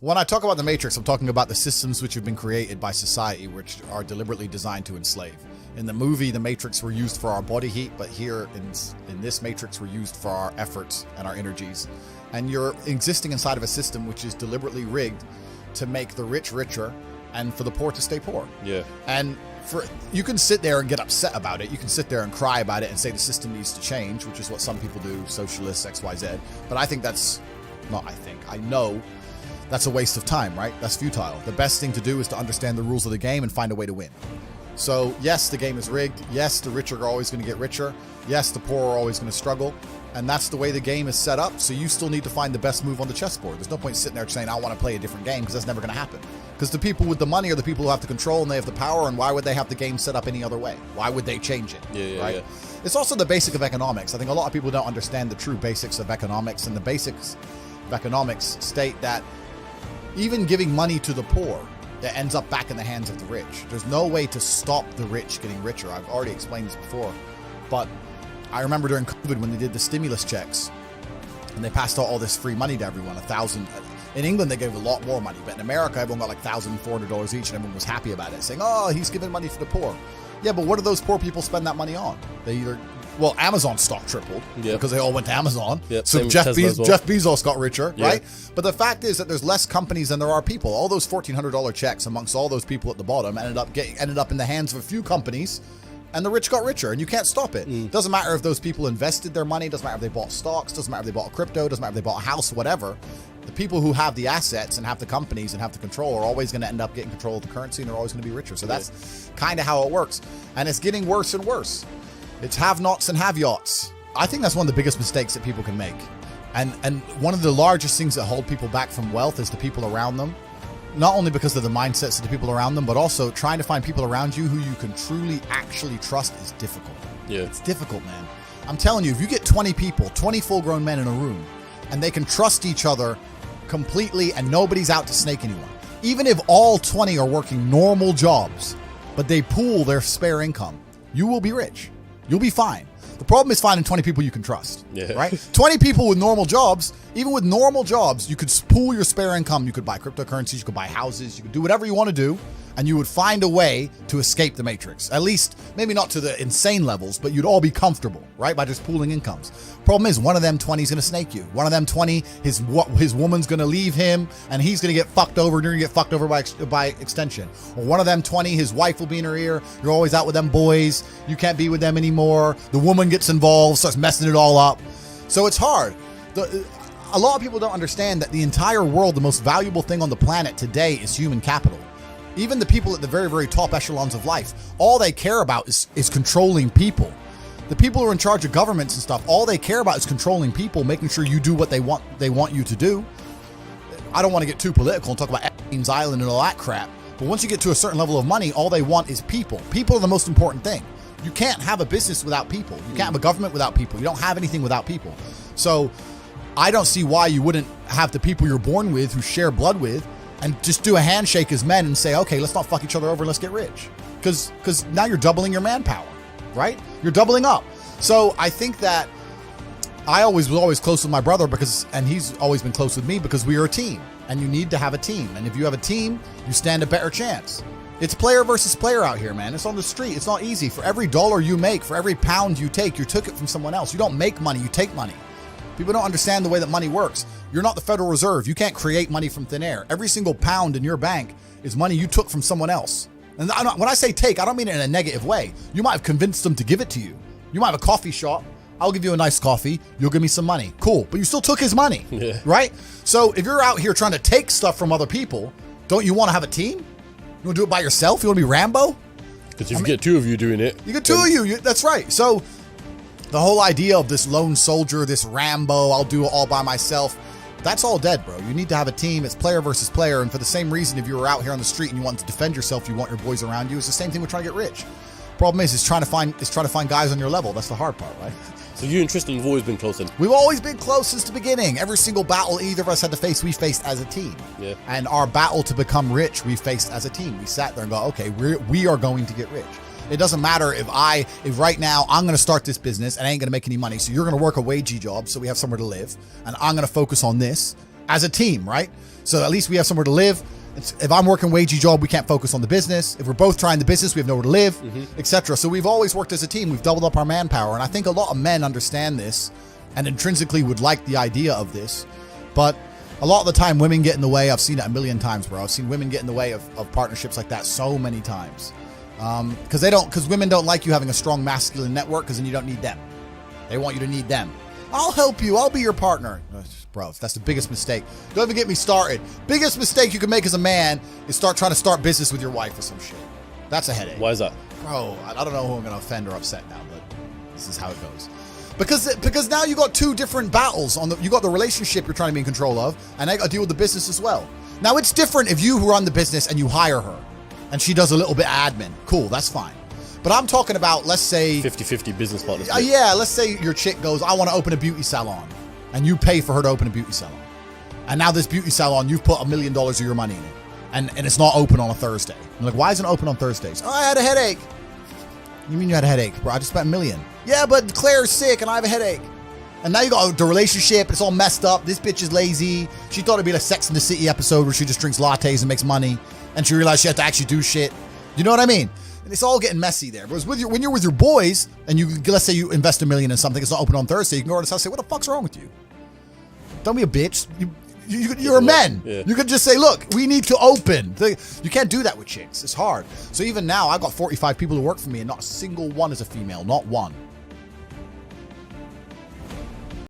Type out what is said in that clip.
When I talk about the Matrix, I'm talking about the systems which have been created by society, which are deliberately designed to enslave. In the movie, the Matrix were used for our body heat, but here in this Matrix, we're used for our efforts and our energies. And you're existing inside of a system which is deliberately rigged to make the rich richer and for the poor to stay poor. Yeah. And you can sit there and get upset about it. You can sit there and cry about it and say the system needs to change, which is what some people do, socialists, XYZ. But I think I know that's a waste of time, right? That's futile. The best thing to do is to understand the rules of the game and find a way to win. So yes, the game is rigged. Yes, the rich are always going to get richer. Yes, the poor are always going to struggle. And that's the way the game is set up. So you still need to find the best move on the chessboard. There's no point sitting there saying, I want to play a different game, because that's never going to happen. Because the people with the money are the people who have the control and they have the power. And why would they have the game set up any other way? Why would they change it? Right? Yeah. It's also the basic of economics. I think a lot of people don't understand the true basics of economics. And the basics of economics state that even giving money to the poor, it ends up back in the hands of the rich. There's no way to stop the rich getting richer. I've already explained this before, but I remember during COVID when they did the stimulus checks and they passed out all this free money to everyone, $1,000. In England, they gave a lot more money, but in America, everyone got like $1,400 each and everyone was happy about it, saying, oh, he's giving money for the poor. Yeah, but what do those poor people spend that money on? Well, Amazon stock tripled because they all went to Amazon. Yep, so Jeff Bezos got richer, right? But the fact is that there's less companies than there are people. All those $1,400 checks amongst all those people at the bottom ended up in the hands of a few companies, and the rich got richer, and you can't stop it. Doesn't matter if those people invested their money, doesn't matter if they bought stocks, doesn't matter if they bought crypto, doesn't matter if they bought a house, whatever. The people who have the assets and have the companies and have the control are always going to end up getting control of the currency, and they're always going to be richer. So that's kind of how it works. And it's getting worse and worse. It's have-nots and have-yachts. I think that's one of the biggest mistakes that people can make. And one of the largest things that hold people back from wealth is the people around them. Not only because of the mindsets of the people around them, but also trying to find people around you who you can truly actually trust is difficult. Yeah. It's difficult, man. I'm telling you, if you get 20 people, 20 full-grown men in a room, and they can trust each other completely and nobody's out to snake anyone, even if all 20 are working normal jobs, but they pool their spare income, you will be rich. You'll be fine. The problem is finding 20 people you can trust, right? 20 people with normal jobs, even with normal jobs, you could pool your spare income. You could buy cryptocurrencies, you could buy houses, you could do whatever you want to do, and you would find a way to escape the matrix. At least, maybe not to the insane levels, but you'd all be comfortable, right? By just pooling incomes. Problem is, one of them 20 is going to snake you. One of them 20, his woman's going to leave him, and he's going to get fucked over, and you're going to get fucked over by extension. Or one of them 20, his wife will be in her ear, you're always out with them boys, you can't be with them anymore, the woman gets involved, starts messing it all up. So it's hard. A lot of people don't understand that the entire world, the most valuable thing on the planet today is human capital. Even the people at the very, very top echelons of life, all they care about is controlling people. The people who are in charge of governments and stuff, all they care about is controlling people, making sure you do what they want you to do. I don't want to get too political and talk about Epstein's Island and all that crap, but once you get to a certain level of money, all they want is people. People are the most important thing. You can't have a business without people. You can't have a government without people. You don't have anything without people. So I don't see why you wouldn't have the people you're born with, who share blood with, and just do a handshake as men and say, okay, let's not fuck each other over, let's get rich. Because now you're doubling your manpower, right? You're doubling up. So I think that I was always close with my brother and he's always been close with me because we are a team, and you need to have a team. And if you have a team, you stand a better chance. It's player versus player out here, man. It's on the street. It's not easy. For every dollar you make, for every pound you take, you took it from someone else. You don't make money, you take money. People don't understand the way that money works. You're not the Federal Reserve. You can't create money from thin air. Every single pound in your bank is money you took from someone else. And when I say take, I don't mean it in a negative way. You might have convinced them to give it to you. You might have a coffee shop. I'll give you a nice coffee. You'll give me some money. Cool. But you still took his money, right? So if you're out here trying to take stuff from other people, don't you want to have a team? You want to do it by yourself? You want to be Rambo? Because if you get two of you doing it. You get two of you. That's right. So the whole idea of this lone soldier, this Rambo, I'll do it all by myself, that's all dead, bro. You need to have a team. It's player versus player. And for the same reason, if you were out here on the street and you want to defend yourself, you want your boys around you. It's the same thing with trying to get rich. Problem is trying to find guys on your level. That's the hard part, right? So you and Tristan have always been close then? We've always been close since the beginning. Every single battle either of us had to face, we faced as a team. Yeah. And our battle to become rich, we faced as a team. We sat there and go, okay, we are going to get rich. It doesn't matter if right now I'm going to start this business and I ain't going to make any money. So you're going to work a wagey job so we have somewhere to live. And I'm going to focus on this. as a team, right? So at least we have somewhere to live. If I'm working wagey job, we can't focus on the business. If we're both trying the business, we have nowhere to live, etc. So we've always worked as a team. We've doubled up our manpower. And I think a lot of men understand this and intrinsically would like the idea of this. But a lot of the time, women get in the way. I've seen it a million times, bro. I've seen women get in the way of partnerships like that so many times. Because women don't like you having a strong masculine network, because then you don't need them. They want you to need them. I'll help you. I'll be your partner. Bro, that's the biggest mistake. Don't even get me started. Biggest mistake you can make as a man is trying to start business with your wife or some shit. That's a headache. Why is that? Bro, I don't know who I'm going to offend or upset now, but this is how it goes. Because now you got two different battles. You got the relationship you're trying to be in control of, and I got to deal with the business as well. Now, it's different if you run the business and you hire her, and she does a little bit of admin. Cool, that's fine. But I'm talking about, let's say... 50-50 business partners. Yeah, let's say your chick goes, I want to open a beauty salon. And you pay for her to open a beauty salon. And now this beauty salon, you've put $1 million of your money in it. And it's not open on a Thursday. I'm like, why isn't it open on Thursdays? Oh, I had a headache. You mean you had a headache? Bro, I just spent $1 million. Yeah, but Claire's sick and I have a headache. And now you got the relationship. It's all messed up. This bitch is lazy. She thought it'd be a Sex in the City episode where she just drinks lattes and makes money. And she realized she had to actually do shit. You know what I mean? And it's all getting messy there. Whereas when you're with your boys and let's say you invest $1 million in something, it's not open on Thursday, you can go to the house and say, what the fuck's wrong with you? Don't be a bitch. You're a man. Yeah. You could just say, look, we need to open. You can't do that with chicks. It's hard. So even now, I've got 45 people who work for me and not a single one is a female. Not one.